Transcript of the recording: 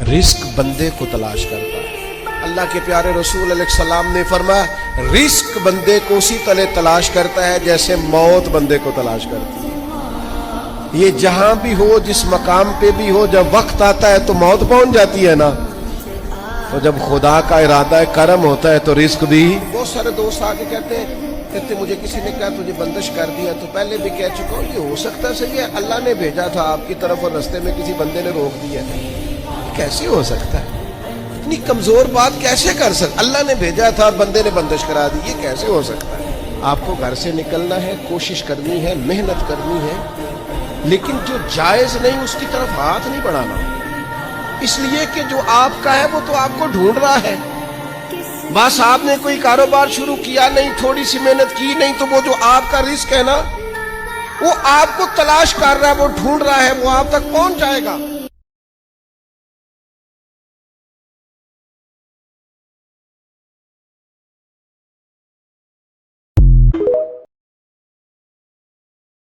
Risk बंदे को तलाश करता है। अल्लाह के प्यारे रसूल अलैहिस्सलाम ने फरमाया रिस्क बंदे को उसी तरह तलाश करता है जैसे मौत बंदे को तलाश करती है। ये जहां भी हो, जिस मकाम पे भी हो, जब वक्त आता है तो मौत पहुंच जाती है ना, तो जब खुदा का इरादा करम होता है तो रिस्क भी। बहुत सारे दोस्त आके कहते मुझे किसी ने कहा तुझे बंदिश कर दिया, तो पहले भी कह चुका हूँ ये हो सकता सही है अल्लाह ने भेजा था आपकी तरफ और रास्ते में किसी बंदे ने रोक दिया, कैसे हो सकता है? इतनी कमजोर बात कैसे कर सकता? अल्लाह ने भेजा था और बंदे ने बंदिश करा दी, ये कैसे हो सकता है? आपको घर से निकलना है, कोशिश करनी है, मेहनत करनी है, लेकिन जो जायज नहीं उसकी तरफ हाथ नहीं बढ़ाना, इसलिए कि जो आपका है वो तो आपको ढूंढ रहा है। बस आपने कोई कारोबार शुरू किया नहीं, थोड़ी सी मेहनत की नहीं, तो वो जो आपका रिस्क है ना वो आपको तलाश कर रहा है, वो ढूंढ रहा है, वो आप तक पहुंच जाएगा।